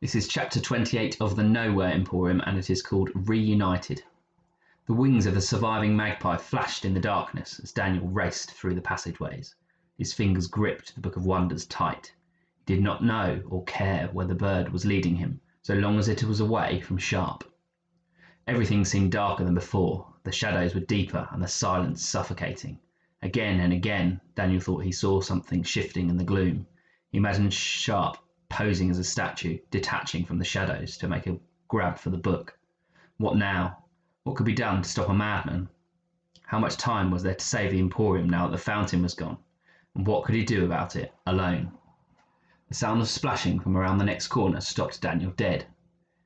This is chapter 28 of the Nowhere Emporium, and it is called Reunited. The wings of the surviving magpie flashed in the darkness as Daniel raced through the passageways. His fingers gripped the Book of Wonders tight. He did not know or care where the bird was leading him, so long as it was away from Sharp. Everything seemed darker than before. The shadows were deeper and the silence suffocating. Again and again, Daniel thought he saw something shifting in the gloom. He imagined Sharp posing as a statue, detaching from the shadows to make a grab for the book. What now? What could be done to stop a madman? How much time was there to save the Emporium now that the fountain was gone? And what could he do about it, alone? The sound of splashing from around the next corner stopped Daniel dead.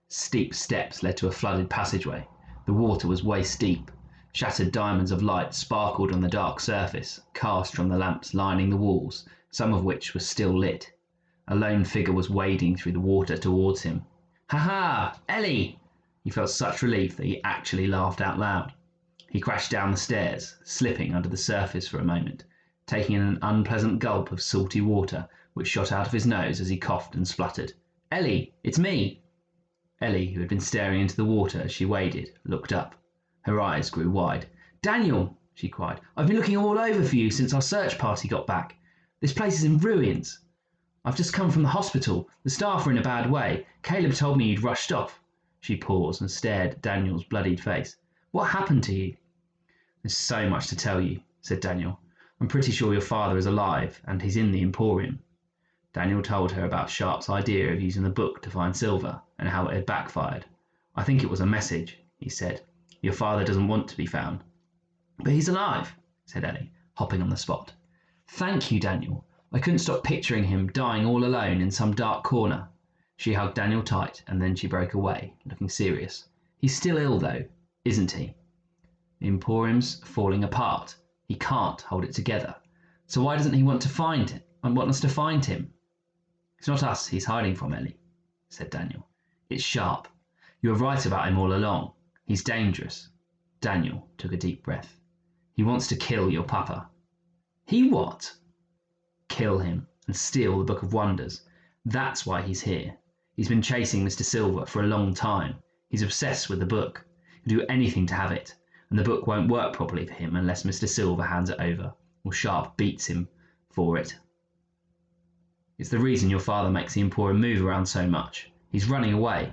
Steep steps led to a flooded passageway. The water was waist deep. Shattered diamonds of light sparkled on the dark surface, cast from the lamps lining the walls, some of which were still lit. A lone figure was wading through the water towards him. "Ha ha! Ellie!" He felt such relief that he actually laughed out loud. He crashed down the stairs, slipping under the surface for a moment, taking in an unpleasant gulp of salty water which shot out of his nose as he coughed and spluttered. "Ellie, it's me!" Ellie, who had been staring into the water as she waded, looked up. Her eyes grew wide. "Daniel!" she cried. "I've been looking all over for you since our search party got back. This place is in ruins. I've just come from the hospital. The staff are in a bad way. Caleb told me you'd rushed off." She paused and stared at Daniel's bloodied face. "What happened to you?" "There's so much to tell you," said Daniel. "I'm pretty sure your father is alive, and he's in the Emporium." Daniel told her about Sharp's idea of using the book to find silver, and how it had backfired. "I think it was a message," he said. "Your father doesn't want to be found." "But he's alive," said Ellie, hopping on the spot. "Thank you, Daniel. I couldn't stop picturing him dying all alone in some dark corner." She hugged Daniel tight, and then she broke away, looking serious. "He's still ill, though, isn't he? The Emporium's falling apart. He can't hold it together. So why doesn't he want us to find him?" "It's not us he's hiding from, Ellie," said Daniel. "It's Sharp. You were right about him all along. He's dangerous." Daniel took a deep breath. "He wants to kill your papa." "He what?" "Kill him and steal the Book of Wonders. That's why he's here. He's been chasing Mr. Silver for a long time. He's obsessed with the book. He'll do anything to have it, and the book won't work properly for him unless Mr. Silver hands it over, or Sharp beats him for it. It's the reason your father makes the Emporium move around so much. He's running away.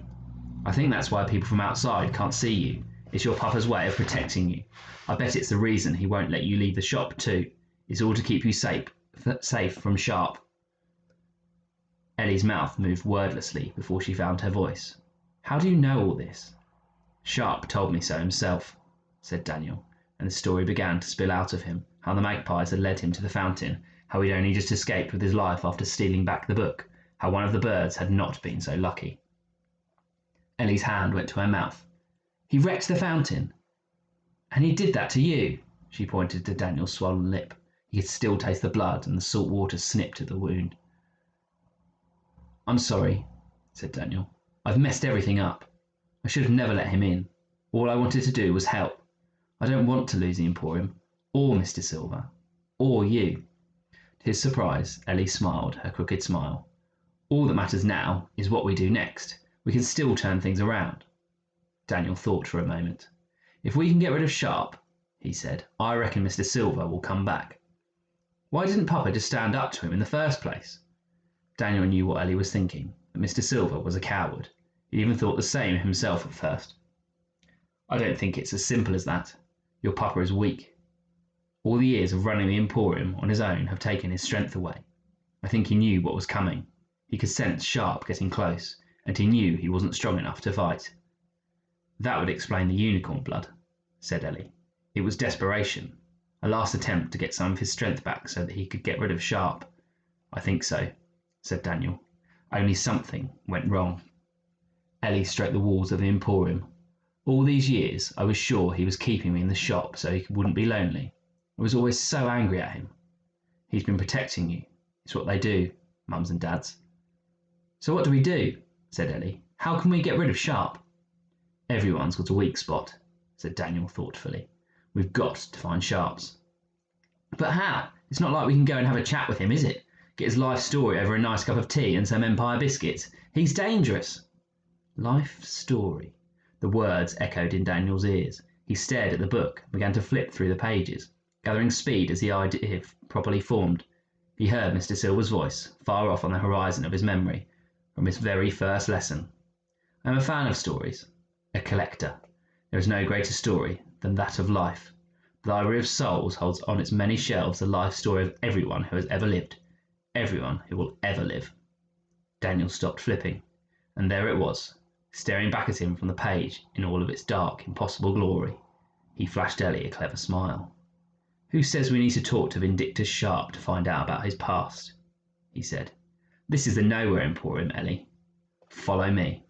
I think that's why people from outside can't see you. It's your papa's way of protecting you. I bet it's the reason he won't let you leave the shop too. It's all to keep you safe from Sharp." Ellie's mouth moved wordlessly before she found her voice. "How do you know all this?" "Sharp told me so himself," said Daniel, and the story began to spill out of him, how the magpies had led him to the fountain, how he'd only just escaped with his life after stealing back the book, how one of the birds had not been so lucky. Ellie's hand went to her mouth. "He wrecked the fountain. And he did that to you." She pointed to Daniel's swollen lip. He could still taste the blood, and the salt water snipped at the wound. "I'm sorry," said Daniel. "I've messed everything up. I should have never let him in. All I wanted to do was help. I don't want to lose the Emporium, or Mr. Silver, or you." To his surprise, Ellie smiled her crooked smile. "All that matters now is what we do next. We can still turn things around." Daniel thought for a moment. "If we can get rid of Sharp," he said, "I reckon Mr. Silver will come back." "Why didn't Papa just stand up to him in the first place?" Daniel knew what Ellie was thinking, that Mr. Silver was a coward. He even thought the same himself at first. "I don't think it's as simple as that. Your papa is weak. All the years of running the Emporium on his own have taken his strength away. I think he knew what was coming. He could sense Sharp getting close, and he knew he wasn't strong enough to fight." "That would explain the unicorn blood," said Ellie. "It was desperation, a last attempt to get some of his strength back so that he could get rid of Sharp." "I think so," said Daniel. "Only something went wrong." Ellie stroked the walls of the Emporium. "All these years I was sure he was keeping me in the shop so he wouldn't be lonely. I was always so angry at him. He's been protecting you. It's what they do, mums and dads." "So what do we do?" said Ellie. "How can we get rid of Sharp?" "Everyone's got a weak spot," said Daniel thoughtfully. "We've got to find Sharp's." "But how? It's not like we can go and have a chat with him, is it? Get his life story over a nice cup of tea and some Empire biscuits. He's dangerous. Life story. The words echoed in Daniel's ears. He stared at the book and began to flip through the pages, gathering speed as the idea properly formed. He heard Mr. Silver's voice, far off on the horizon of his memory, from his very first lesson. I am a fan of stories, a collector. There is no greater story than that of life. The Library of Souls holds on its many shelves the life story of everyone who has ever lived, everyone who will ever live. Daniel stopped flipping, and there it was, staring back at him from the page in all of its dark, impossible glory. He flashed Ellie a clever smile. Who says we need to talk to Vindictus Sharp to find out about his past? He said. This is the Nowhere Emporium, Ellie. Follow me.